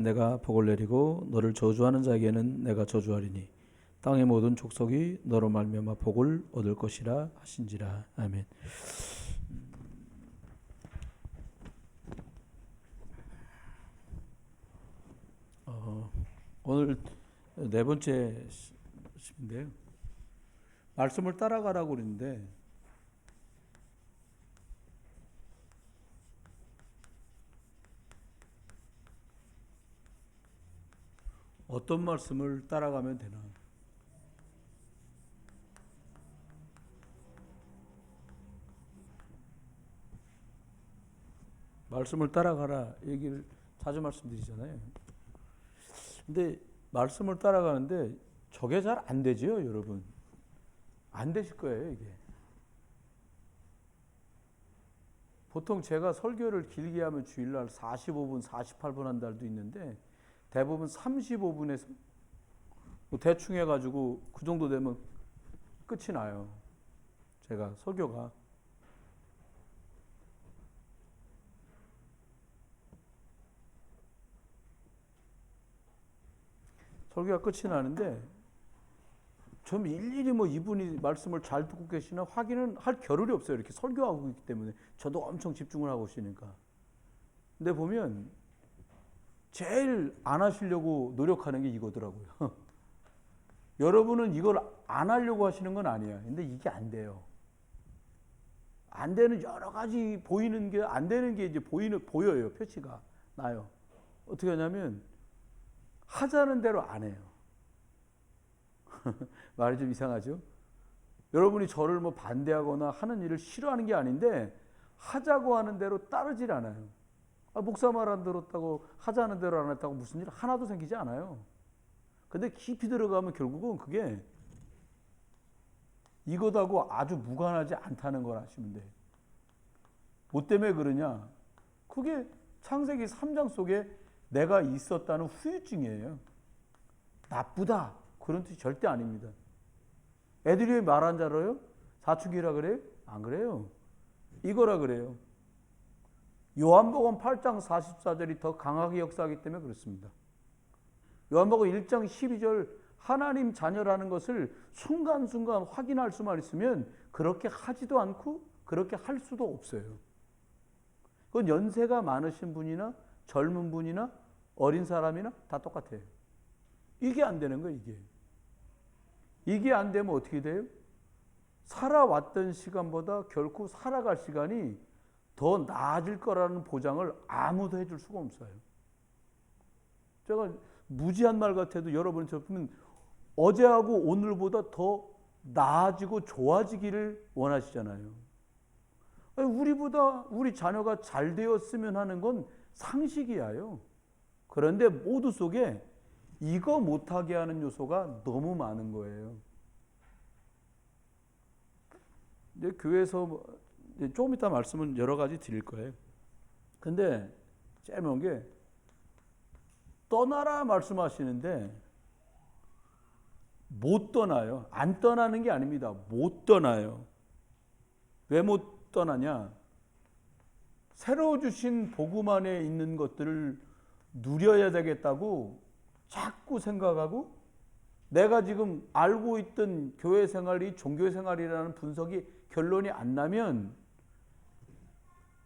내가 복을 내리고 너를 저주하는 자에게는 내가 저주하리니 땅의 모든 족속이 너로 말미암아 복을 얻을 것이라 하신지라. 아멘. 오늘 네 번째 시인데요. 말씀을 따라가라고 그러는데 어떤 말씀을 따라가면 되나? 말씀을 따라가라 얘기를 자주 말씀드리잖아요. 근데 말씀을 따라가는데 저게 잘 안 되죠, 여러분. 안 되실 거예요, 이게. 보통 제가 설교를 길게 하면 주일날 45분, 48분 한 달도 있는데 대부분 35분에서 뭐 대충 해가지고 그 정도 되면 끝이 나요. 제가 설교가. 설교가 끝이 나는데 좀 일일이 뭐 이분이 말씀을 잘 듣고 계시나 확인은 할 겨를이 없어요. 이렇게 설교하고 있기 때문에. 저도 엄청 집중을 하고 있으니까. 근데 보면 제일 안 하시려고 노력하는 게 이거더라고요. 여러분은 이걸 안 하려고 하시는 건 아니야. 근데 이게 안 돼요. 안 되는 여러 가지 보이는 게 안 되는 게 이제 보여요. 표시가 나요. 어떻게 하냐면 하자는 대로 안 해요. 말이 좀 이상하죠? 여러분이 저를 뭐 반대하거나 하는 일을 싫어하는 게 아닌데 하자고 하는 대로 따르질 않아요. 목사 말 안 들었다고 하자는 대로 안 했다고 무슨 일 하나도 생기지 않아요. 근데 깊이 들어가면 결국은 그게 이것하고 아주 무관하지 않다는 걸 아시면 돼요. 뭐 때문에 그러냐? 그게 창세기 3장 속에 내가 있었다는 후유증이에요. 나쁘다 그런 뜻이 절대 아닙니다. 애들이 왜 말 안 잘해요? 사춘기라 그래요? 안 그래요. 이거라 그래요. 요한복음 8장 44절이 더 강하게 역사하기 때문에 그렇습니다. 요한복음 1장 12절 하나님 자녀라는 것을 순간순간 확인할 수만 있으면 그렇게 하지도 않고 그렇게 할 수도 없어요. 그건 연세가 많으신 분이나 젊은 분이나 어린 사람이나 다 똑같아요. 이게 안 되는 거예요. 이게 안 되면 어떻게 돼요? 살아왔던 시간보다 결코 살아갈 시간이 더 나아질 거라는 보장을 아무도 해줄 수가 없어요. 제가 무지한 말 같아도 여러분이 들으면 어제하고 오늘보다 더 나아지고 좋아지기를 원하시잖아요. 우리보다 우리 자녀가 잘 되었으면 하는 건 상식이에요. 그런데 모두 속에 이거 못하게 하는 요소가 너무 많은 거예요. 근데 교회에서 조금 이따 말씀은 여러 가지 드릴 거예요. 근데 재미난 게 떠나라 말씀하시는데 못 떠나요. 안 떠나는 게 아닙니다. 못 떠나요. 왜 못 떠나냐? 새로 주신 복음 안에 있는 것들을 누려야 되겠다고 자꾸 생각하고 내가 지금 알고 있던 교회 생활이 종교 생활이라는 분석이 결론이 안 나면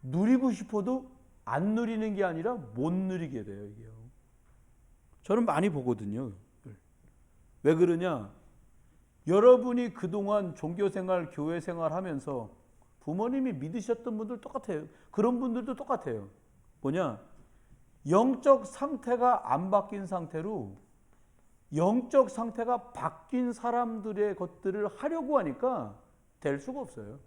누리고 싶어도 안 누리는 게 아니라 못 누리게 돼요. 이게요. 저는 많이 보거든요. 왜 그러냐? 여러분이 그동안 종교 생활, 교회 생활 하면서 부모님이 믿으셨던 분들 똑같아요. 그런 분들도 똑같아요. 뭐냐? 영적 상태가 안 바뀐 상태로 영적 상태가 바뀐 사람들의 것들을 하려고 하니까 될 수가 없어요.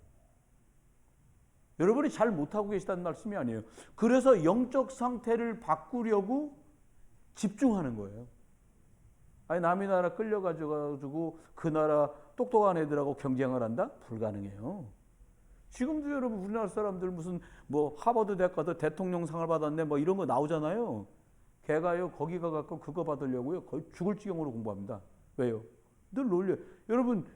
여러분이 잘 못하고 계시다는 말씀이 아니에요. 그래서 영적 상태를 바꾸려고 집중하는 거예요. 아니 남의 나라 끌려가지고 그 나라 똑똑한 애들하고 경쟁을 한다? 불가능해요. 지금도 여러분 우리나라 사람들 무슨 뭐 하버드 대학 가서 대통령상을 받았네 뭐 이런 거 나오잖아요. 걔가요 거기 가갖고 그거 받으려고요 거의 죽을 지경으로 공부합니다. 왜요? 늘 놀려요. 여러분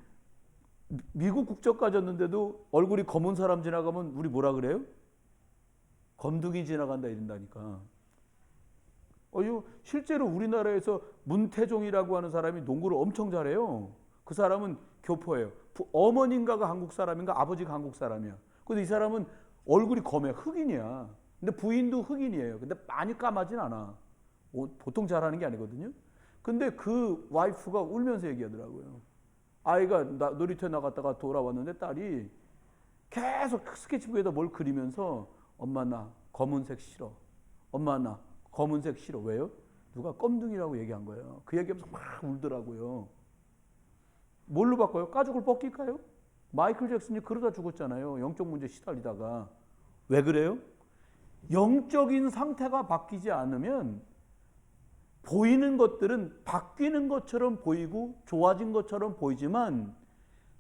미국 국적 가졌는데도 얼굴이 검은 사람 지나가면 우리 뭐라 그래요? 검둥이 지나간다 이런다니까. 실제로 우리나라에서 문태종이라고 하는 사람이 농구를 엄청 잘해요. 그 사람은 교포예요. 어머니인가가 한국 사람인가 아버지가 한국 사람이야. 근데 이 사람은 얼굴이 검해. 흑인이야. 근데 부인도 흑인이에요. 근데 많이 까마진 않아. 보통 잘하는 게 아니거든요. 근데 그 와이프가 울면서 얘기하더라고요. 아이가 놀이터에 나갔다가 돌아왔는데 딸이 계속 스케치북에다 뭘 그리면서 엄마 나 검은색 싫어. 엄마 나 검은색 싫어. 왜요? 누가 껌둥이라고 얘기한 거예요. 그 얘기하면서 막 울더라고요. 뭘로 바꿔요? 가죽을 벗길까요? 마이클 잭슨이 그러다 죽었잖아요. 영적 문제 시달리다가. 왜 그래요? 영적인 상태가 바뀌지 않으면 보이는 것들은 바뀌는 것처럼 보이고 좋아진 것처럼 보이지만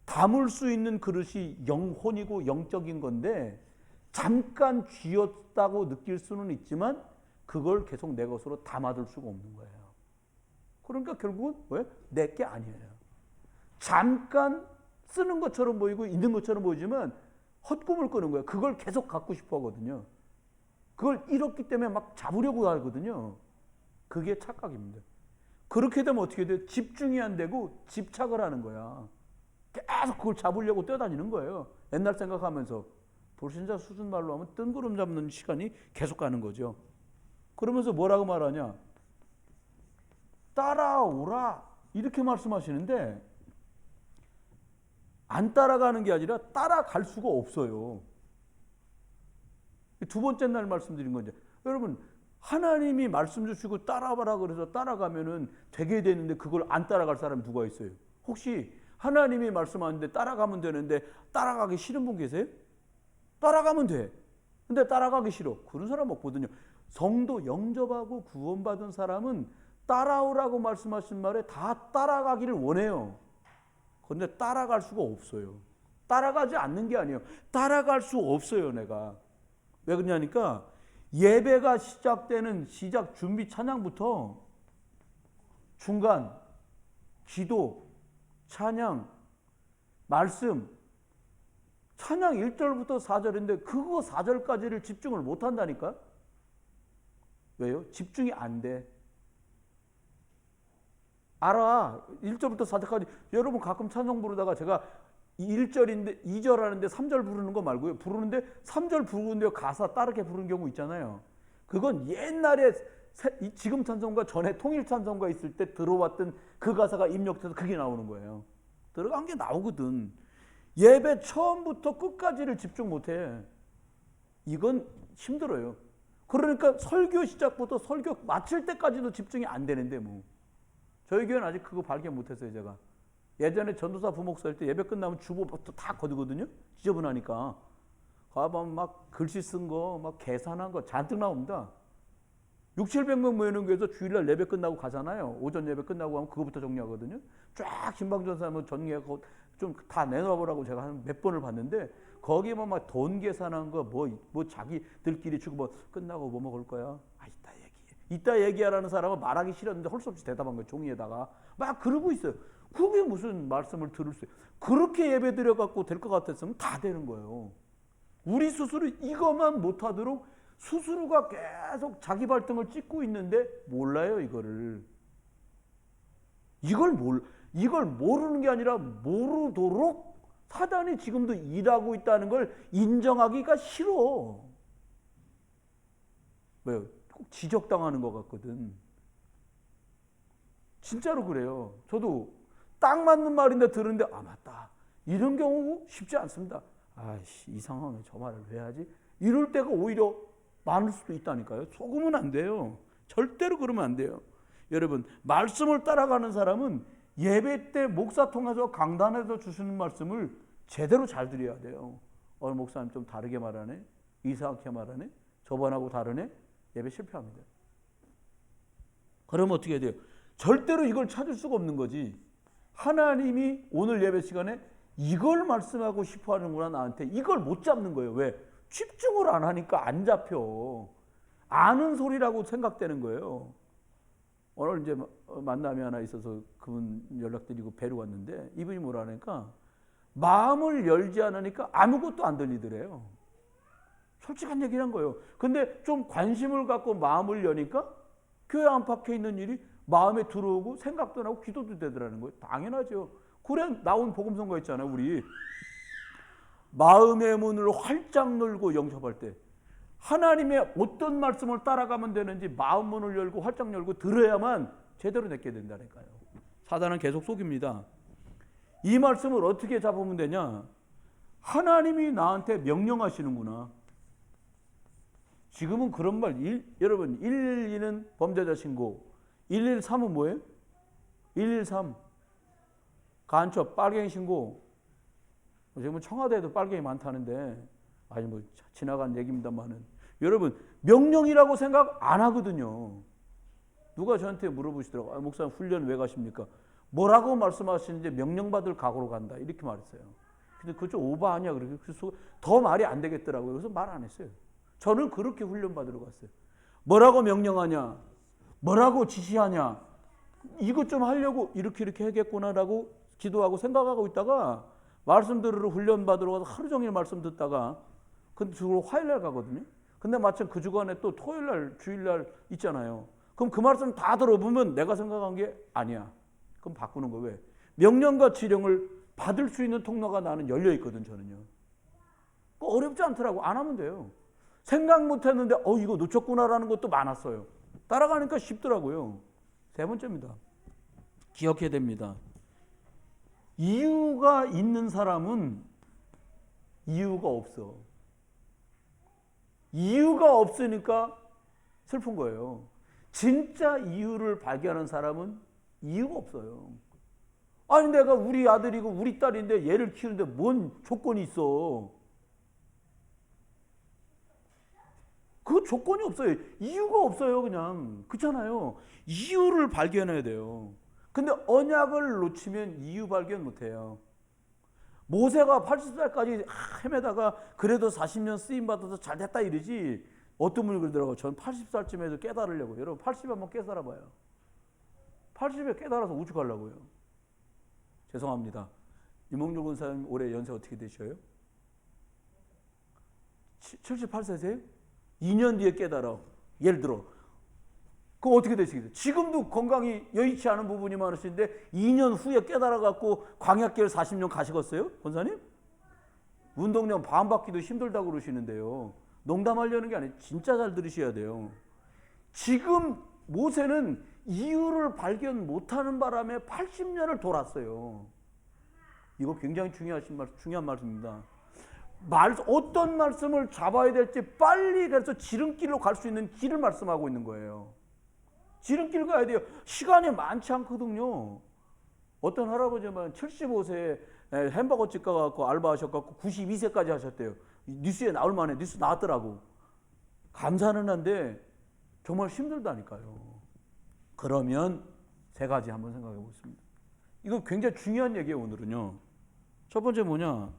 담을 수 있는 그릇이 영혼이고 영적인 건데 잠깐 쥐었다고 느낄 수는 있지만 그걸 계속 내 것으로 담아둘 수가 없는 거예요. 그러니까 결국은 왜? 내 게 아니에요. 잠깐 쓰는 것처럼 보이고 있는 것처럼 보이지만 헛꿈을 꾸는 거예요. 그걸 계속 갖고 싶어 하거든요. 그걸 잃었기 때문에 막 잡으려고 하거든요. 그게 착각입니다. 그렇게 되면 어떻게 돼요? 집중이 안 되고 집착을 하는 거야. 계속 그걸 잡으려고 뛰어다니는 거예요. 옛날 생각하면서 불신자 수준 말로 하면 뜬구름 잡는 시간이 계속 가는 거죠. 그러면서 뭐라고 말하냐? 따라오라 이렇게 말씀하시는데 안 따라가는 게 아니라 따라갈 수가 없어요. 두 번째 날 말씀드린 건데 여러분 하나님이 말씀 주시고 따라가라 그래서 따라가면은 되게 되는데 그걸 안 따라갈 사람이 누가 있어요? 혹시 하나님이 말씀하는데 따라가면 되는데 따라가기 싫은 분 계세요? 따라가면 돼. 근데 따라가기 싫어. 그런 사람 없거든요. 성도 영접하고 구원받은 사람은 따라오라고 말씀하신 말에 다 따라가기를 원해요. 그런데 따라갈 수가 없어요. 따라가지 않는 게 아니에요. 따라갈 수 없어요, 내가. 왜 그러냐니까 예배가 시작되는 시작 준비 찬양부터 중간 기도, 찬양, 말씀, 찬양 1절부터 4절인데 그거 4절까지를 집중을 못 한다니까? 왜요? 집중이 안 돼. 알아. 1절부터 4절까지. 여러분 가끔 찬송 부르다가 제가 1절인데 2절 하는데 3절 부르는 거 말고요. 부르는데 3절 부르는데 가사 따르게 부르는 경우 있잖아요. 그건 옛날에 지금 찬송가 전에 통일 찬송가 있을 때 들어왔던 그 가사가 입력돼서 그게 나오는 거예요. 들어간 게 나오거든. 예배 처음부터 끝까지를 집중 못해. 이건 힘들어요. 그러니까 설교 시작부터 설교 마칠 때까지도 집중이 안 되는데 뭐. 저희 교회는 아직 그거 발견 못했어요, 제가. 예전에 전도사 부목사 할 때 예배 끝나면 주보부터 다 거두거든요. 지저분하니까. 가면 막 글씨 쓴 거, 막 계산한 거 잔뜩 나옵니다. 600~700명 모이는 교회에서 주일날 예배 끝나고 가잖아요. 오전 예배 끝나고 하면 그거부터 정리하거든요. 쫙 신방전사하면 정리하고 좀 다 내놔보라고 제가 한 몇 번을 봤는데 거기만 막 돈 계산한 거, 뭐 자기들끼리 주고 뭐 끝나고 뭐 먹을 거야? 아, 이따 얘기하라는 사람은 말하기 싫었는데 할 수 없이 대답한 거예요. 종이에다가. 막 그러고 있어요. 그게 무슨 말씀을 들을 수 있어요. 그렇게 예배 드려갖고 될 것 같았으면 다 되는 거예요. 우리 스스로 이것만 못하도록 스스로가 계속 자기 발등을 찍고 있는데 몰라요, 이거를. 이걸 모르는 게 아니라 모르도록 사단이 지금도 일하고 있다는 걸 인정하기가 싫어. 왜요? 꼭 지적당하는 것 같거든. 진짜로 그래요. 저도 딱 맞는 말인데 들었는데 아 맞다. 이런 경우 쉽지 않습니다. 아이씨 이 상황에 저 말을 왜 하지? 이럴 때가 오히려 많을 수도 있다니까요. 속으면 안 돼요. 절대로 그러면 안 돼요. 여러분 말씀을 따라가는 사람은 예배 때 목사 통해서 강단에서 주시는 말씀을 제대로 잘 드려야 돼요. 목사님 좀 다르게 말하네. 이상하게 말하네. 저번하고 다르네. 예배 실패합니다. 그러면 어떻게 해야 돼요? 절대로 이걸 찾을 수가 없는 거지. 하나님이 오늘 예배 시간에 이걸 말씀하고 싶어 하는구나 나한테. 이걸 못 잡는 거예요. 왜? 집중을 안 하니까 안 잡혀. 아는 소리라고 생각되는 거예요. 오늘 이제 만남이 하나 있어서 그분 연락드리고 뵈러 왔는데 이분이 뭐라 하니까 마음을 열지 않으니까 아무것도 안 들리더래요. 솔직한 얘기를 한 거예요. 근데 좀 관심을 갖고 마음을 여니까 교회 안팎에 있는 일이 마음에 들어오고 생각도 나고 기도도 되더라는 거예요. 당연하죠. 그래 나온 복음성가 있잖아요. 우리 마음의 문을 활짝 열고 영접할 때 하나님의 어떤 말씀을 따라가면 되는지 마음 문을 열고 활짝 열고 들어야만 제대로 내게 된다니까요. 사단은 계속 속입니다. 이 말씀을 어떻게 잡으면 되냐? 하나님이 나한테 명령하시는구나. 지금은 그런 말, 여러분 112는 범죄자 신고, 113은 뭐예요? 113 간첩 빨갱이 신고. 지금 청와대에도 빨갱이 많다는데 아니 뭐 지나간 얘기입니다만은 여러분 명령이라고 생각 안 하거든요. 누가 저한테 물어보시더라고요. 목사님 훈련 왜 가십니까? 뭐라고 말씀하시는지 명령받을 각오로 간다 이렇게 말했어요. 근데 그거 좀 오버 아니야? 그래서 더 말이 안 되겠더라고요. 그래서 말 안 했어요. 저는 그렇게 훈련 받으러 갔어요. 뭐라고 명령하냐? 뭐라고 지시하냐? 이것 좀 하려고 이렇게 하겠구나라고 기도하고 생각하고 있다가 말씀 들으러 훈련 받으러 가서 하루 종일 말씀 듣다가 근데 주로 화요일날 가거든요. 근데 마침 그 주간에 또 토요일날 주일날 있잖아요. 그럼 그 말씀 다 들어보면 내가 생각한 게 아니야. 그럼 바꾸는 거예요. 왜? 명령과 지령을 받을 수 있는 통로가 나는 열려 있거든 저는요. 어렵지 않더라고. 안 하면 돼요. 생각 못했는데 이거 놓쳤구나라는 것도 많았어요. 따라가니까 쉽더라고요. 세 번째입니다. 기억해야 됩니다. 이유가 있는 사람은 이유가 없어. 이유가 없으니까 슬픈 거예요. 진짜 이유를 발견하는 사람은 이유가 없어요. 아니 내가 우리 아들이고 우리 딸인데 얘를 키우는데 뭔 조건이 있어. 그 조건이 없어요. 이유가 없어요. 그냥 그렇잖아요. 이유를 발견해야 돼요. 근데 언약을 놓치면 이유 발견 못해요. 모세가 80살까지 헤매다가 그래도 40년 쓰임받아서 잘 됐다 이러지. 어떤 분이 그러더라고요. 전 80살쯤에도 깨달으려고. 여러분 80에 한번 깨달아봐요. 80에 깨달아서 우주 가려고요. 죄송합니다. 이몽준 권사님 올해 연세 어떻게 되셔요? 78세세요? 2년 뒤에 깨달아. 예를 들어. 그럼 어떻게 되시겠어요? 지금도 건강이 여의치 않은 부분이 많으신데 2년 후에 깨달아갖고 광야길 40년 가시겠어요? 권사님? 운동량 반 받기도 힘들다고 그러시는데요. 농담하려는 게 아니에요. 진짜 잘 들으셔야 돼요. 지금 모세는 이유를 발견 못하는 바람에 80년을 돌았어요. 이거 굉장히 중요한 말씀입니다. 어떤 말씀을 잡아야 될지 빨리 그래서 지름길로 갈 수 있는 길을 말씀하고 있는 거예요. 지름길 가야 돼요. 시간이 많지 않거든요. 어떤 할아버지만 75세에 햄버거 집 가갖고 알바하셔갖고 92세까지 하셨대요. 뉴스에 나올 만해. 뉴스 나왔더라고. 감사는 한데 정말 힘들다니까요. 그러면 세 가지 한번 생각해 보겠습니다. 이거 굉장히 중요한 얘기예요. 오늘은요. 첫 번째 뭐냐?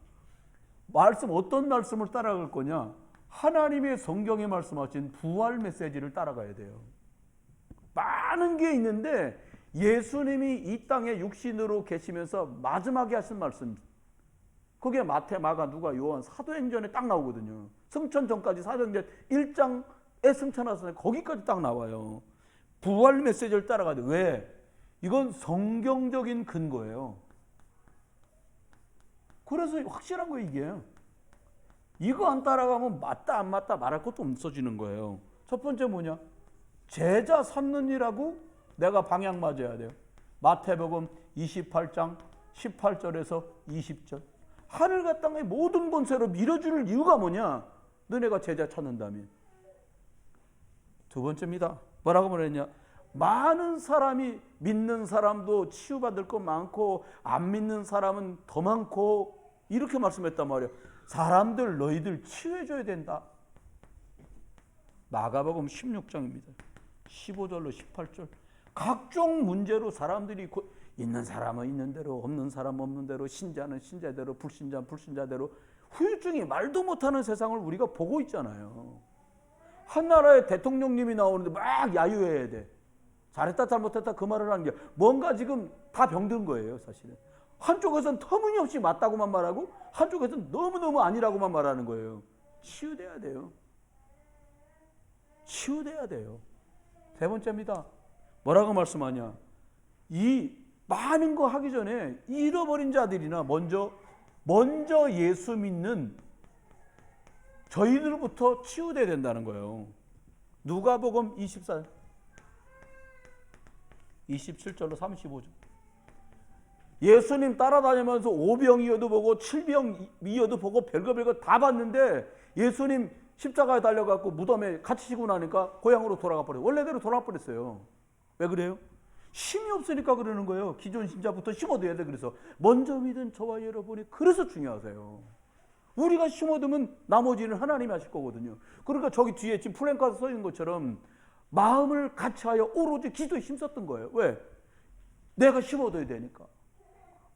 어떤 말씀을 따라갈 거냐? 하나님의 성경에 말씀하신 부활 메시지를 따라가야 돼요. 많은 게 있는데 예수님이 이 땅에 육신으로 계시면서 마지막에 하신 말씀, 그게 마태, 마가, 누가, 요한, 사도행전에 딱 나오거든요. 승천 전까지 사도행전 1장에 승천하셨어요. 거기까지 딱 나와요. 부활 메시지를 따라가야 돼요. 왜? 이건 성경적인 근거예요. 그래서 확실한 거예요, 이게. 이거 안 따라가면 맞다 안 맞다 말할 것도 없어지는 거예요. 첫 번째 뭐냐? 제자 삼는 일하고 내가 방향 맞아야 돼요. 마태복음 28장 18절에서 20절. 하늘과 땅의 모든 권세로 밀어줄 이유가 뭐냐? 너네가 제자 찾는다면. 두 번째입니다. 뭐라고 말했냐? 많은 사람이 믿는 사람도 치유받을 것 많고 안 믿는 사람은 더 많고 이렇게 말씀했단 말이에요. 사람들 너희들 치유해줘야 된다. 마가복음 16장입니다. 15절로 18절. 각종 문제로 사람들이 있는 사람은 있는 대로 없는 사람은 없는 대로 신자는 신자대로 불신자는 불신자대로 후유증이 말도 못하는 세상을 우리가 보고 있잖아요. 한 나라의 대통령님이 나오는데 막 야유해야 돼. 잘했다 잘못했다 그 말을 하는 게 뭔가 지금 다 병든 거예요. 사실은. 한쪽에서는 터무니없이 맞다고만 말하고 한쪽에서는 너무너무 아니라고만 말하는 거예요. 치유돼야 돼요. 치유돼야 돼요. 세 번째입니다. 뭐라고 말씀하냐? 이 많은 거 하기 전에 잃어버린 자들이나 먼저 예수 믿는 저희들부터 치유돼야 된다는 거예요. 누가복음 27절로 35절. 예수님 따라다니면서 5병이어도 보고 7병이어도 보고 별거 다 봤는데 예수님 십자가에 달려갖고 무덤에 갇히시고 나니까 고향으로 돌아가 버려요. 원래대로 돌아가 버렸어요. 왜 그래요? 힘이 없으니까 그러는 거예요. 기존 신자부터 힘 얻어야 돼. 그래서 먼저 믿은 저와 여러분이 그래서 중요하세요. 우리가 힘 얻으면 나머지는 하나님이 하실 거거든요. 그러니까 저기 뒤에 지금 플랜카드 써 있는 것처럼 마음을 같이하여 오로지 기도에 힘썼던 거예요. 왜? 내가 힘 얻어야 되니까.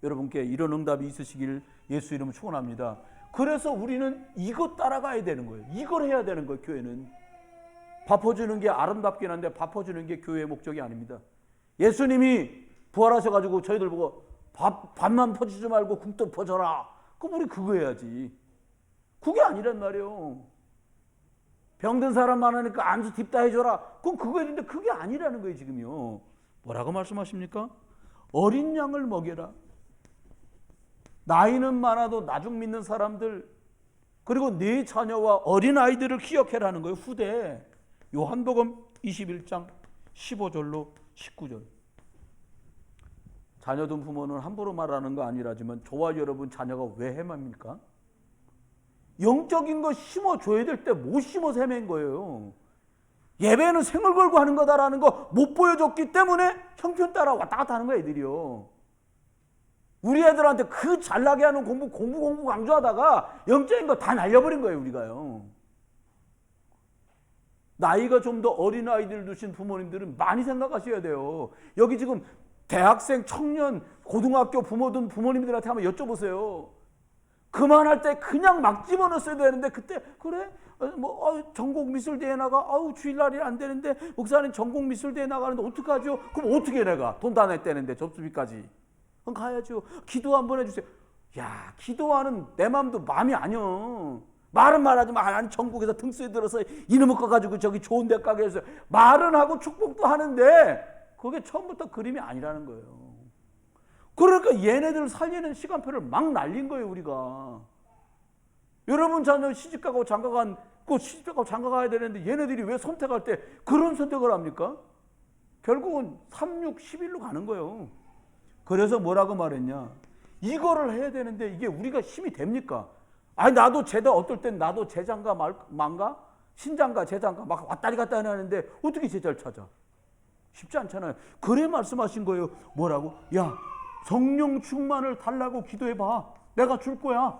여러분께 이런 응답이 있으시길 예수 이름으로 축원합니다. 그래서 우리는 이것 따라가야 되는 거예요. 이걸 해야 되는 거예요. 교회는 밥 퍼주는 게 아름답긴 한데 밥 퍼주는 게 교회의 목적이 아닙니다. 예수님이 부활하셔가지고 저희들 보고 밥만 퍼주지 말고 국도 퍼줘라. 그럼 우리 그거 해야지. 그게 아니란 말이에요. 병든 사람 많으니까 안수 딥다 해줘라. 그럼 그거 했는데 그게 아니라는 거예요. 지금요. 뭐라고 말씀하십니까? 어린 양을 먹여라. 나이는 많아도 나중 믿는 사람들, 그리고 네 자녀와 어린 아이들을 기억해라는 거예요. 후대. 요한복음 21장 15절로 19절. 자녀 둔 부모는 함부로 말하는 거 아니라지만 저와 여러분 자녀가 왜 헤맵니까? 영적인 거 심어줘야 될 때 못 심어서 헤맨 거예요. 예배는 생을 걸고 하는 거다라는 거 못 보여줬기 때문에 형편 따라 왔다 갔다 하는 거야, 애들이요. 우리 애들한테 그 잘나게 하는 공부 강조하다가 영적인 거 다 날려버린 거예요, 우리가요. 나이가 좀 더 어린 아이들 두신 부모님들은 많이 생각하셔야 돼요. 여기 지금 대학생, 청년, 고등학교 부모든 부모님들한테 한번 여쭤보세요. 그만할 때 그냥 막 집어넣었어야 되는데 그때 그래? 전국 미술대회 나가. 주일날이 안 되는데 목사님 전국 미술대회 나가는데 어떡하죠? 그럼 어떻게 내가? 돈 다 냈다는데 접수비까지. 그럼 가야죠. 기도 한번 해주세요. 야, 기도하는 내 마음도 마음이 아니여. 말은 말하지만 난 전국에서 등수에 들어서 이놈의 거 가지고 저기 좋은 데 가게 해서 말은 하고 축복도 하는데 그게 처음부터 그림이 아니라는 거예요. 그러니까 얘네들 살리는 시간표를 막 날린 거예요, 우리가. 여러분 자녀 시집가고 시집가고 장가가야 되는데 얘네들이 왜 선택할 때 그런 선택을 합니까? 결국은 3, 6, 11로 가는 거예요. 그래서 뭐라고 말했냐? 이거를 해야 되는데 이게 우리가 힘이 됩니까? 아니 나도 어떨 땐 나도 제장가 망가? 신장가 제장가 막 왔다리 갔다 하는데 어떻게 제자를 찾아? 쉽지 않잖아요. 그래 말씀하신 거예요. 뭐라고? 야, 성령 충만을 달라고 기도해봐. 내가 줄 거야.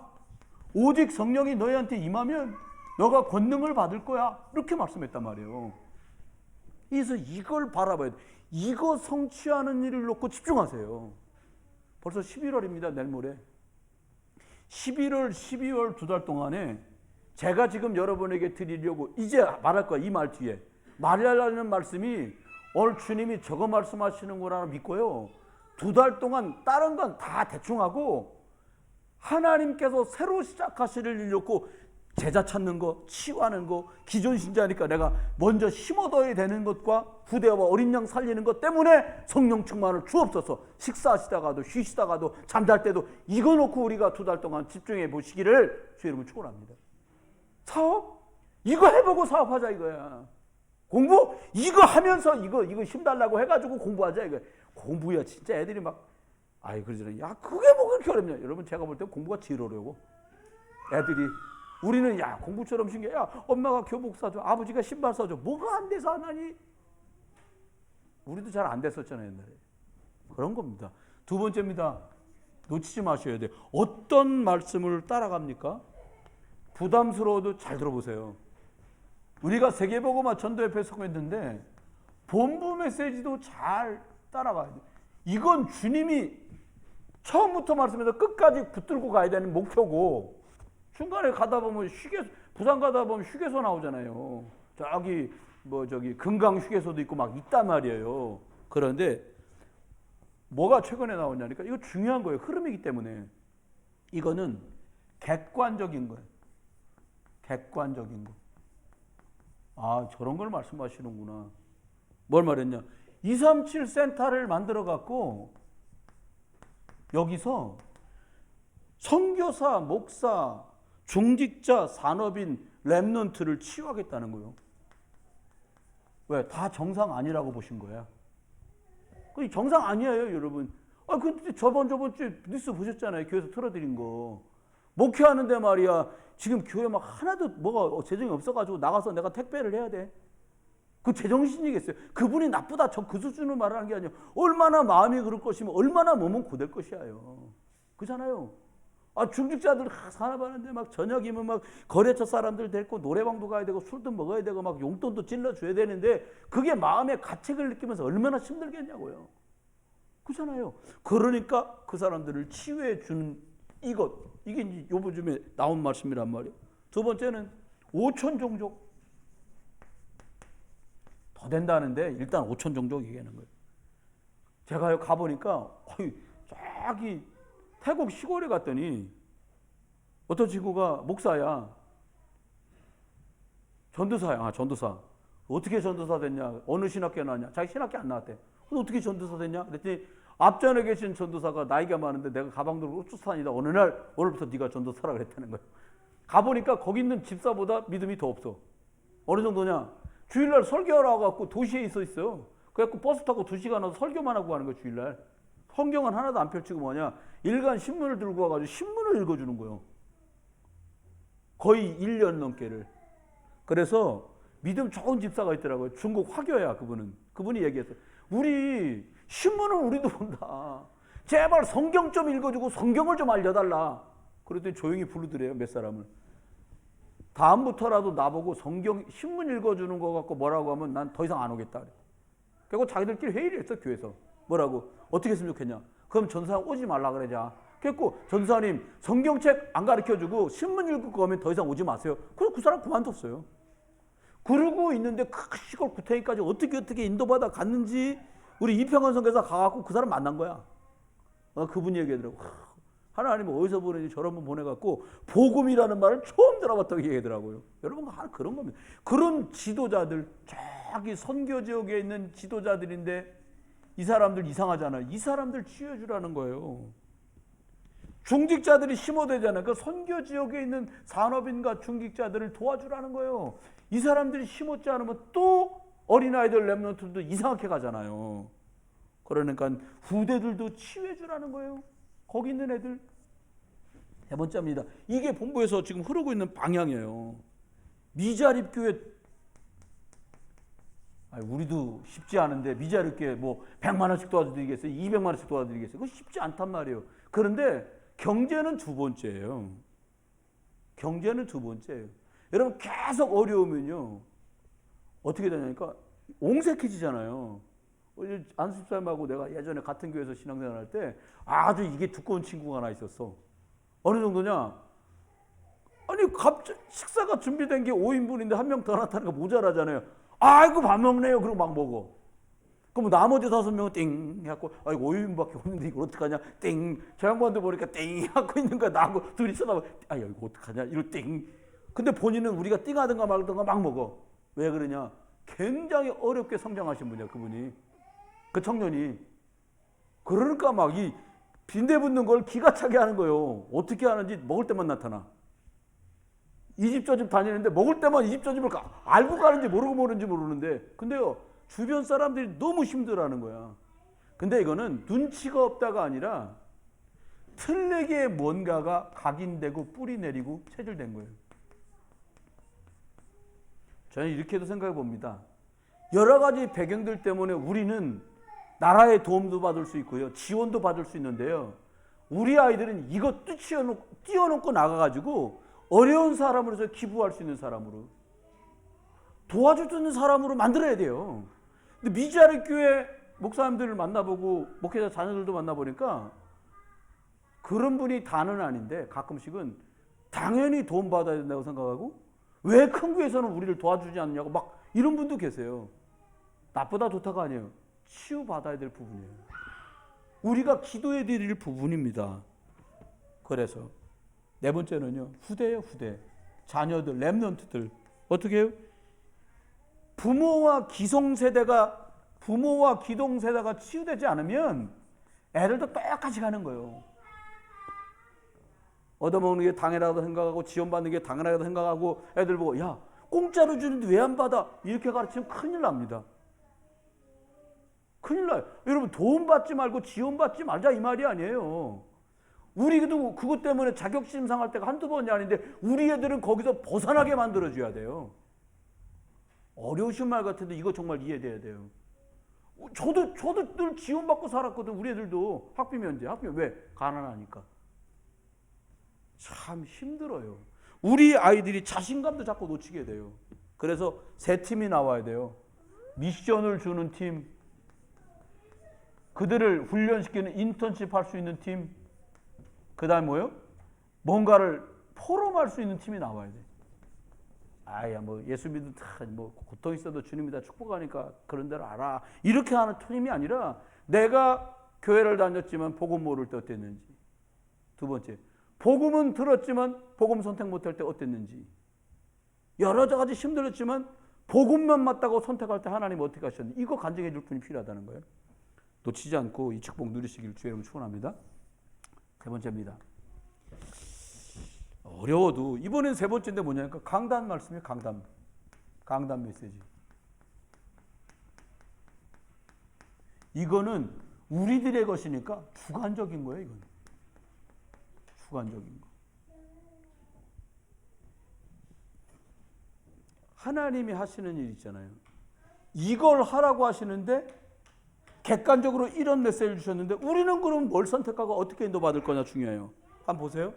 오직 성령이 너희한테 임하면 너가 권능을 받을 거야. 이렇게 말씀했단 말이에요. 그래서 이걸 바라봐야 돼. 이거 성취하는 일을 놓고 집중하세요. 벌써 11월입니다. 내일 모레. 11월, 12월 2달 동안에 제가 지금 여러분에게 드리려고 이제 말할 거야. 이 말 뒤에. 말하려는 말씀이 오늘 주님이 저거 말씀하시는구나 믿고요. 2달 동안 다른 건 다 대충 하고 하나님께서 새로 시작하실 일을 놓고 제자 찾는 거, 치유하는 거, 기존 신자니까 내가 먼저 심어둬야 되는 것과 후대와 어린 양 살리는 것 때문에 성령 충만을 주옵소서. 식사하시다가도 쉬시다가도 잠잘 때도 이거 놓고 우리가 2달 동안 집중해 보시기를 주 이름으로 축원합니다. 사업? 이거 해보고 사업하자 이거야. 공부? 이거 하면서 이거 힘달라고 해가지고 공부하자 이거야. 공부야 진짜 애들이 막 그러잖아요. 야 그게 뭐 그렇게 어렵냐. 여러분 제가 볼 때 공부가 제일 어려워. 애들이 우리는 야 공부처럼 신기해. 야 엄마가 교복 사줘. 아버지가 신발 사줘. 뭐가 안 돼서 안 하니? 우리도 잘 안 됐었잖아요 옛날에. 그런 겁니다. 두 번째입니다. 놓치지 마셔야 돼. 어떤 말씀을 따라갑니까? 부담스러워도 잘 들어보세요. 우리가 세계복음화 전도협회 속했는데 본부 메시지도 잘 따라가야 돼. 이건 주님이 처음부터 말씀해서 끝까지 붙들고 가야 되는 목표고 중간에 가다 보면 부산 가다 보면 휴게소 나오잖아요. 저기 금강 휴게소도 있고 막 있단 말이에요. 그런데 뭐가 최근에 나오냐니까 이거 중요한 거예요. 흐름이기 때문에 이거는 객관적인 거예요. 객관적인 거. 저런 걸 말씀하시는구나. 뭘 말했냐? 237 센터를 만들어 갖고 여기서 선교사, 목사, 중직자, 산업인, 렘넌트를 치유하겠다는 거예요. 왜? 다 정상 아니라고 보신 거야. 그 정상 아니에요, 여러분. 근데 저번 주에 뉴스 보셨잖아요. 교회에서 틀어드린 거. 목회하는데 말이야. 지금 교회 막 하나도 뭐가 재정이 없어가지고 나가서 내가 택배를 해야 돼. 그 제정신이겠어요. 그분이 나쁘다. 저 그 수준으로 말하는 게 아니에요. 얼마나 마음이 그럴 것이면 얼마나 몸은 고될 것이야요. 그잖아요. 중직자들 산업하는데 막 저녁이면 막 거래처 사람들 데리고 노래방도 가야 되고 술도 먹어야 되고 막 용돈도 찔러줘야 되는데 그게 마음의 가책을 느끼면서 얼마나 힘들겠냐고요. 그잖아요. 그러니까 그 사람들을 치유해 주는 이게 이제 요즘에 나온 말씀이란 말이에요. 두 번째는 5천 종족. 더 된다는데 일단 5천 종족 얘기하는 거예요. 제가 가보니까 저기 태국 시골에 갔더니 어떤 친구가 목사야. 전도사야. 전도사. 어떻게 전도사 됐냐? 어느 신학교 나왔냐? 자기 신학교 안 나왔대. 어떻게 전도사 됐냐? 그랬더니 앞전에 계신 전도사가 나이가 많은데 내가 가방 들고 쫓아다니다 오늘부터 네가 전도사라 그랬다는 거예요. 가보니까 거기 있는 집사보다 믿음이 더 없어. 어느 정도냐? 주일날 설교하러 와갖고 도시에 있어요. 그래갖고 버스 타고 2시간 와서 설교만 하고 가는 거예요, 주일날. 성경은 하나도 안 펼치고 뭐냐? 일간 신문을 들고 와가지고 신문을 읽어주는 거예요. 거의 1년 넘게를. 그래서 믿음 좋은 집사가 있더라고요. 중국 화교야, 그분은. 그분이 얘기했어요. 우리 신문은 우리도 본다. 제발 성경 좀 읽어주고 성경을 좀 알려달라. 그랬더니 조용히 부르더래요, 몇 사람을. 다음부터라도 나보고 신문 읽어주는 거 갖고 뭐라고 하면 난 더 이상 안 오겠다. 그리고 자기들끼리 회의를 했어, 교회에서. 뭐라고? 어떻게 했으면 좋겠냐? 그럼 전도사님 오지 말라 그러자. 그래갖고 전도사님 성경책 안 가르쳐주고 신문 읽을 거면 더 이상 오지 마세요. 그래서 그 사람 그만뒀어요. 그러고 있는데 그 시골 구태기까지 어떻게 인도받아 갔는지 우리 이평원 선교사 가갖고 그 사람 만난 거야. 그분이 얘기하더라고. 하나님은 어디서 보내지 저런 분 보내갖고 복음이라는 말을 처음 들어봤다고 얘기하더라고요. 여러분 그런 겁니다. 그런 지도자들, 저기 선교 지역에 있는 지도자들인데 이 사람들 이상하잖아요. 이 사람들 치유해주라는 거예요. 중직자들이 심어대잖아요. 그 선교 지역에 있는 산업인과 중직자들을 도와주라는 거예요. 이 사람들이 심었지 않으면 또 어린아이들 렘넌트들도 이상하게 가잖아요. 그러니까 후대들도 치유해주라는 거예요. 거기 있는 애들. 세 번째입니다. 이게 본부에서 지금 흐르고 있는 방향이에요. 미자립교회, 우리도 쉽지 않은데 미자립교회 뭐 100만 원씩 도와드리겠어요? 200만 원씩 도와드리겠어요? 그거 쉽지 않단 말이에요. 그런데 경제는 두 번째예요. 경제는 두 번째예요. 여러분 계속 어려우면요. 어떻게 되냐니까 옹색해지잖아요. 안수집사님하고 내가 예전에 같은 교회에서 신앙생활 할 때 아주 이게 두꺼운 친구가 하나 있었어. 어느 정도냐? 아니 갑자기 식사가 준비된 게 5인분인데 한 명 더 나타나니까 모자라잖아요. 아이고 밥 먹네요. 그러고 막 먹어. 그럼 나머지 5명은 띵 해갖고 아이고 5인분밖에 없는데 이걸 어떡하냐? 띵. 저 양반도 보니까 띵 하고 있는 거야. 나하고 둘이 쳐다봐. 이거 어떡하냐? 이러 띵. 근데 본인은 우리가 띵하든가 말든가 막 먹어. 왜 그러냐? 굉장히 어렵게 성장하신 분이야, 그분이. 그 청년이. 그러니까 막 이 빈대 붙는 걸 기가 차게 하는 거예요. 어떻게 하는지 먹을 때만 나타나. 이 집 저 집 다니는데 먹을 때만 이 집 저 집을 알고 가는지 모르는데 근데요 주변 사람들이 너무 힘들어하는 거야. 근데 이거는 눈치가 없다가 아니라 틀리게 뭔가가 각인되고 뿌리 내리고 체질된 거예요. 저는 이렇게도 생각해 봅니다. 여러 가지 배경들 때문에 우리는 나라의 도움도 받을 수 있고요. 지원도 받을 수 있는데요. 우리 아이들은 이것 뛰어넘고 나가가지고 어려운 사람으로서 기부할 수 있는 사람으로 도와주는 사람으로 만들어야 돼요. 근데 미자립 교회 목사님들을 만나보고 목회자 자녀들도 만나보니까 그런 분이 다는 아닌데 가끔씩은 당연히 도움 받아야 된다고 생각하고 왜 큰 교회에서는 우리를 도와주지 않냐고 막 이런 분도 계세요. 나쁘다 좋다가 아니에요. 치유받아야 될 부분이에요. 우리가 기도해 드릴 부분입니다. 그래서 네 번째는요. 후대예요. 후대. 자녀들, 렘넌트들. 어떻게 해요? 부모와 기성세대가 부모와 기동세대가 치유되지 않으면 애들도 똑같이 가는 거예요. 얻어먹는 게 당연하다고 생각하고 지원받는 게 당연하다고 생각하고 애들 보고 야 공짜로 주는데 왜 안 받아? 이렇게 가르치면 큰일 납니다. 큰일 나요. 여러분 도움 받지 말고 지원 받지 말자 이 말이 아니에요. 우리도 그것 때문에 자격시험 상할 때가 한두 번이 아닌데 우리 애들은 거기서 벗어나게 만들어줘야 돼요. 어려우신 말 같은데 이거 정말 이해돼야 돼요. 저도 늘 지원받고 살았거든. 우리 애들도 학비 면제. 왜? 가난하니까. 참 힘들어요. 우리 아이들이 자신감도 자꾸 놓치게 돼요. 그래서 세 팀이 나와야 돼요. 미션을 주는 팀, 그들을 훈련시키는 인턴십 할 수 있는 팀, 그 다음에 뭐요? 뭔가를 포럼할 수 있는 팀이 나와야 돼. 아야 뭐 예수 믿는 뭐 고통 있어도 주님이 다 축복하니까 그런 대로 알아. 이렇게 하는 팀이 아니라 내가 교회를 다녔지만 복음 모를 때 어땠는지. 두 번째, 복음은 들었지만 복음 선택 못할 때 어땠는지. 여러 가지 힘들었지만 복음만 맞다고 선택할 때 하나님 어떻게 하셨는지. 이거 간증해 줄 분이 필요하다는 거예요. 놓치지 않고 이 축복 누리시길 주의 이름으로 축원합니다. 세 번째입니다. 어려워도 이번엔 세 번째인데 뭐냐니까 강단 말씀이에요. 강단 메시지. 이거는 우리들의 것이니까 주관적인 거예요. 이건 주관적인 거. 하나님이 하시는 일 있잖아요. 이걸 하라고 하시는데 객관적으로 이런 메시지를 주셨는데 우리는 그럼 뭘 선택하고 어떻게 인도받을 거냐 중요해요. 한번 보세요.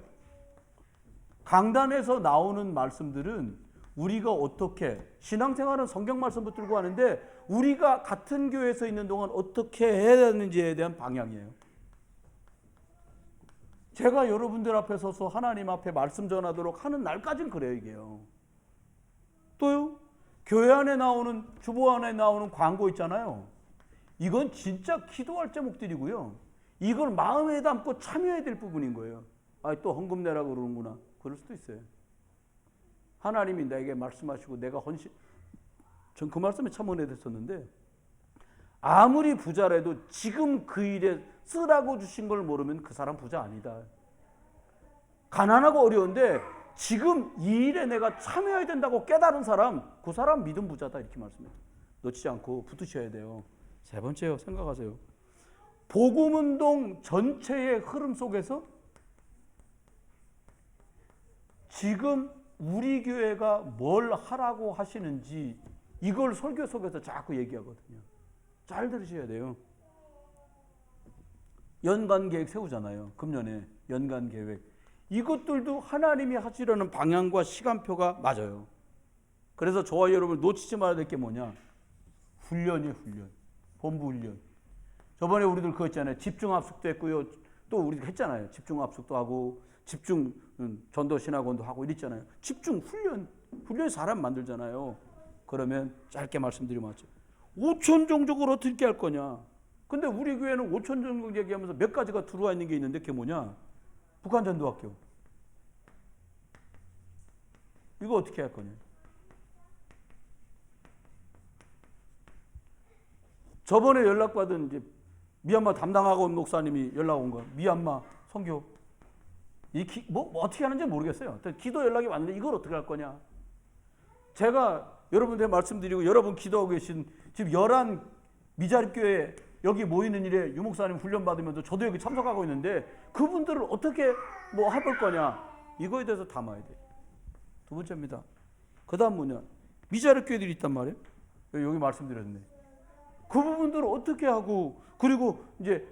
강단에서 나오는 말씀들은 우리가 어떻게 신앙생활은 성경 말씀 붙들고 하는데 우리가 같은 교회에서 있는 동안 어떻게 해야 되는지에 대한 방향이에요. 제가 여러분들 앞에 서서 하나님 앞에 말씀 전하도록 하는 날까지는 그래요. 이게요. 또요. 교회 안에 나오는 주보 안에 나오는 광고 있잖아요. 이건 진짜 기도할 제목들이고요. 이걸 마음에 담고 참여해야 될 부분인 거예요. 아, 또 헌금 내라고 그러는구나. 그럴 수도 있어요. 하나님이 나에게 말씀하시고 내가 헌신, 전 그 말씀에 참 은혜됐었는데 아무리 부자라도 지금 그 일에 쓰라고 주신 걸 모르면 그 사람 부자 아니다. 가난하고 어려운데 지금 이 일에 내가 참여해야 된다고 깨달은 사람, 그 사람 믿음 부자다 이렇게 말씀해요. 놓치지 않고 붙으셔야 돼요. 세 번째요. 생각하세요. 복음운동 전체의 흐름 속에서 지금 우리 교회가 뭘 하라고 하시는지 이걸 설교 속에서 자꾸 얘기하거든요. 잘 들으셔야 돼요. 연간 계획 세우잖아요. 금년에 연간 계획. 이것들도 하나님이 하시려는 방향과 시간표가 맞아요. 그래서 저와 여러분 놓치지 말아야 될 게 뭐냐? 훈련이에요. 훈련. 본부 훈련. 저번에 우리들 그거 했잖아요. 집중합숙도 했고요. 또 우리도 했잖아요. 집중합숙도 하고 집중 전도신학원도 하고 이랬잖아요. 집중 훈련. 훈련이 사람 만들잖아요. 그러면 짧게 말씀드리면 5천 종족을 어떻게 할 거냐. 근데 우리 교회는 5천 종족 얘기하면서 몇 가지가 들어와 있는 게 있는데 그게 뭐냐. 북한 전도학교. 이거 어떻게 할 거냐. 저번에 연락받은 이제 미얀마 담당하고 온 목사님이 연락 온 거야. 미얀마 선교. 뭐 어떻게 하는지 모르겠어요. 기도 연락이 왔는데 이걸 어떻게 할 거냐. 제가 여러분들께 말씀드리고 여러분 기도하고 계신 지금 11 미자립교회 여기 모이는 일에 유 목사님 훈련 받으면서 저도 여기 참석하고 있는데 그분들을 어떻게 뭐 해볼 거냐. 이거에 대해서 담아야 돼. 두 번째입니다. 그 다음 뭐냐. 미자립교회들이 있단 말이에요. 여기 말씀드렸는데. 그 부분들을 어떻게 하고 그리고 이제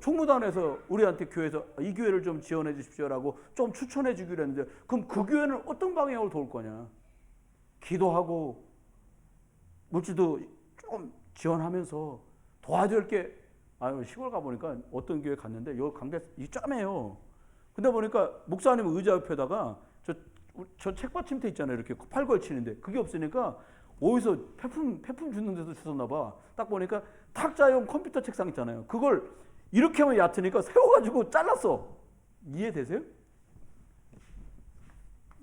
총무단에서 우리한테 교회에서 이 교회를 좀 지원해 주십시오라고 좀 추천해 주기로 했는데 그럼 그 교회는 어떤 방향으로 도울 거냐. 기도하고 물질도 좀 지원하면서 도와줄 게 시골 가보니까 어떤 교회 갔는데 여기 강대 이 쩌매요. 근데 보니까 목사님 의자 옆에다가 저 책받침대 있잖아요. 이렇게 팔 걸치는데 그게 없으니까 어디서 폐품 주는 데서 주셨나 봐. 딱 보니까 탁자용 컴퓨터 책상 있잖아요. 그걸 이렇게 하면 얕으니까 세워가지고 잘랐어. 이해되세요?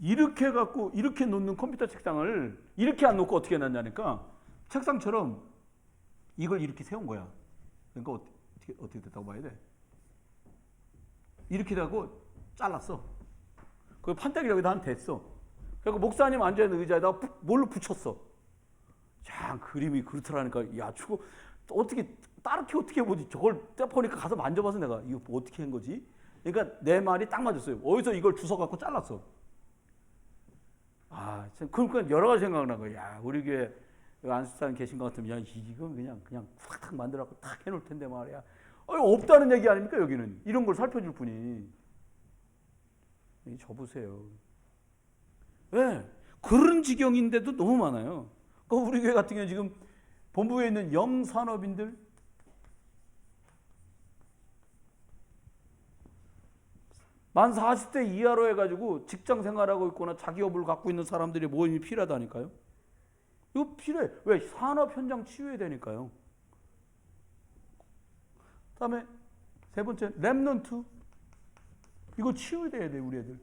이렇게 해갖고 이렇게 놓는 컴퓨터 책상을 이렇게 안 놓고 어떻게 놨냐니까 책상처럼 이걸 이렇게 세운 거야. 그러니까 어떻게 됐다고 봐야 돼? 이렇게 되고 잘랐어. 그 판때기 여기다 한 댔어. 그리고 목사님 앉아있는 의자에다가 뭘로 붙였어. 자, 그림이 그렇더라니까. 야, 저거 어떻게 따르게 어떻게 보지? 저걸 딱 보니까 가서 만져봐서 내가 이거 어떻게 한 거지? 그러니까 내 말이 딱 맞았어요. 어디서 이걸 주워 갖고 잘랐어. 아, 그러니까 여러 가지 생각난 거야. 야, 우리 교회 안수사님 계신 것 같으면 이건 그냥 탁 만들어갖고 탁 해놓을 텐데 말이야. 없다는 얘기 아닙니까 여기는. 이런 걸 살펴줄 뿐이. 접으세요. 왜? 그런 지경인데도 너무 많아요. 우리 교회 같은 경우는 지금 본부에 있는 영산업인들 만 40대 이하로 해가지고 직장 생활하고 있거나 자기업을 갖고 있는 사람들이 모임이 필요하다니까요. 이거 필요해. 왜? 산업 현장 치유해야 되니까요. 다음에 세 번째 렘넌트. 이거 치유돼야 돼 우리 애들.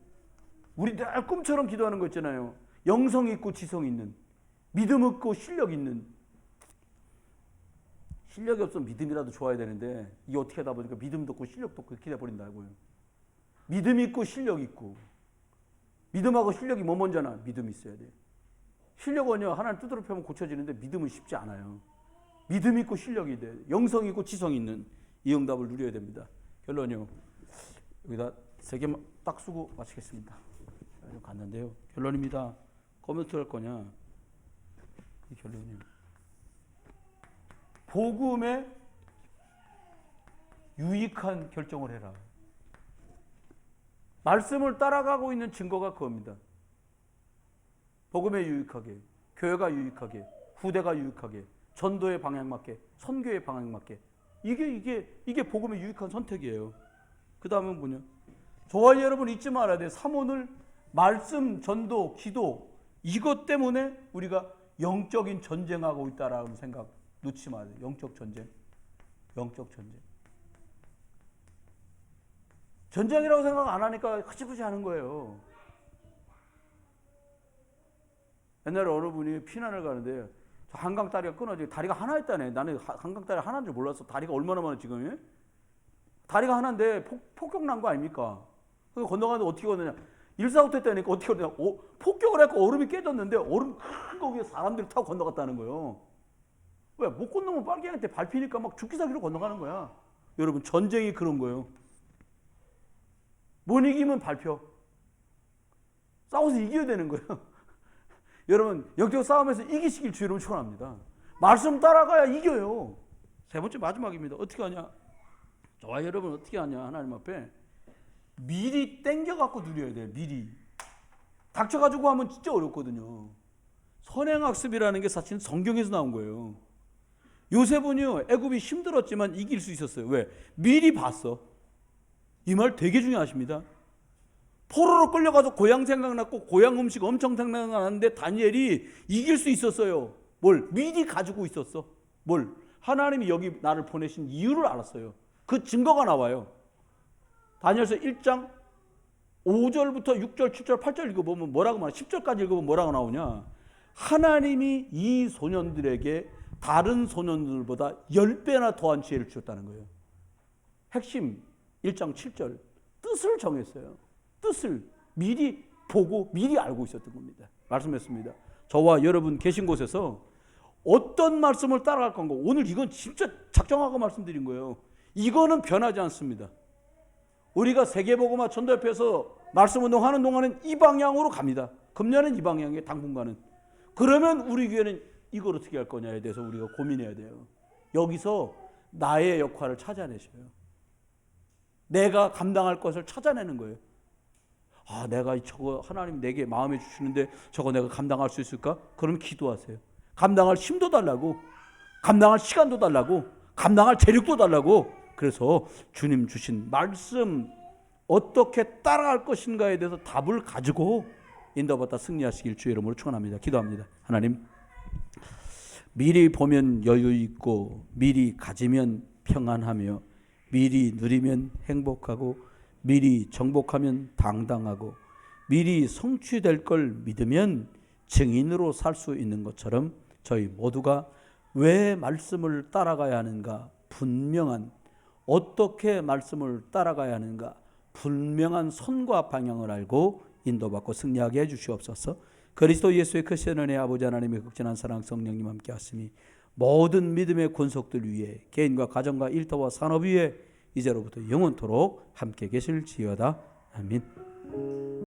우리 늘 꿈처럼 기도하는 거 있잖아요. 영성 있고 지성 있는, 믿음 있고 실력 있는. 실력이 없으면 믿음이라도 좋아야 되는데 이게 어떻게 하다 보니까 믿음도 없고 실력도 없고 이렇게 돼버린다고요. 믿음 있고 실력 있고. 믿음하고 실력이 뭐 먼저나? 믿음이 있어야 돼요. 실력은요 하나님 뜻대로 펴면 고쳐지는데 믿음은 쉽지 않아요. 믿음 있고 실력이 돼. 영성 있고 지성 있는 이 응답을 누려야 됩니다. 결론이요. 여기다 3개 딱 쓰고 마치겠습니다. 좀 갔는데요. 결론입니다. 코멘트 할 거냐? 이 결론이요. 복음에 유익한 결정을 해라. 말씀을 따라가고 있는 증거가 그겁니다. 복음에 유익하게, 교회가 유익하게, 후대가 유익하게, 전도의 방향 맞게, 선교의 방향 맞게. 이게 복음의 유익한 선택이에요. 그 다음은 뭐냐? 저와 여러분 잊지 말아야 돼. 사모늘, 말씀, 전도, 기도 이것 때문에 우리가 영적인 전쟁하고 있다라는 생각 놓지 말아야 돼. 영적 전쟁. 전쟁이라고 생각 안 하니까 흐지부지 하는 거예요. 옛날에 어느 분이 피난을 가는데 한강 다리가 끊어지고 다리가 하나 있다네. 나는 한강 다리 하나인 줄 몰랐어. 다리가 얼마나 많아 지금. 다리가 하나인데 폭격 난 거 아닙니까? 그래서 건너가는데 어떻게 건너냐. 145도 했다니까 어떻게 건너냐. 폭격을 했고 얼음이 깨졌는데 얼음 큰 거 위에 사람들이 타고 건너갔다는 거예요. 왜? 못 건너면 빨갱이한테 밟히니까 막 죽기 살기로 건너가는 거야. 여러분 전쟁이 그런 거예요. 못 이기면 밟혀. 싸워서 이겨야 되는 거예요. 여러분 영적 싸움에서 이기시길 주의 이름으로 축원합니다. 말씀 따라가야 이겨요. 세 번째 마지막입니다. 어떻게 하냐? 저와 여러분 어떻게 하냐? 하나님 앞에 미리 땡겨갖고 누려야 돼요. 미리. 닥쳐가지고 하면 진짜 어렵거든요. 선행학습이라는 게 사실 성경에서 나온 거예요. 요셉은요 애굽이 힘들었지만 이길 수 있었어요. 왜? 미리 봤어. 이 말 되게 중요하십니다. 포로로 끌려가서 고향 생각났고 고향 음식 엄청 생각나는데 다니엘이 이길 수 있었어요. 뭘? 미리 가지고 있었어. 뭘? 하나님이 여기 나를 보내신 이유를 알았어요. 그 증거가 나와요. 다니엘서 1장 5절부터 6절, 7절, 8절 읽어보면 뭐라고 말해? 10절까지 읽어보면 뭐라고 나오냐? 하나님이 이 소년들에게 다른 소년들보다 10배나 더한 지혜를 주셨다는 거예요. 핵심 1장 7절 뜻을 정했어요. 뜻을 미리 보고 미리 알고 있었던 겁니다. 말씀했습니다. 저와 여러분 계신 곳에서 어떤 말씀을 따라갈 건가? 오늘 이건 진짜 작정하고 말씀드린 거예요. 이거는 변하지 않습니다. 우리가 세계복음화 전도협회에서 말씀운동하는 동안은 이 방향으로 갑니다. 금년은 이 방향이에요. 당분간은. 그러면 우리 교회는 이걸 어떻게 할 거냐에 대해서 우리가 고민해야 돼요. 여기서 나의 역할을 찾아내셔요. 내가 감당할 것을 찾아내는 거예요. 아, 내가 저거 하나님 내게 마음에 주시는데 저거 내가 감당할 수 있을까? 그럼 기도하세요. 감당할 힘도 달라고, 감당할 시간도 달라고, 감당할 재력도 달라고. 그래서 주님 주신 말씀 어떻게 따라갈 것인가에 대해서 답을 가지고 인도받다 승리하시길 주의 이름으로 축원합니다. 기도합니다. 하나님, 미리 보면 여유 있고 미리 가지면 평안하며 미리 누리면 행복하고 미리 정복하면 당당하고 미리 성취될 걸 믿으면 증인으로 살 수 있는 것처럼 저희 모두가 왜 말씀을 따라가야 하는가? 분명한, 어떻게 말씀을 따라가야 하는가? 분명한 선과 방향을 알고 인도받고 승리하게 해주시옵소서. 그리스도 예수의 크신 은혜, 아버지 하나님의 극진한 사랑, 성령님 함께 하시니 모든 믿음의 권속들 위에, 개인과 가정과 일터와 산업 위에 이제로부터 영원토록 함께 계실지어다. 아멘.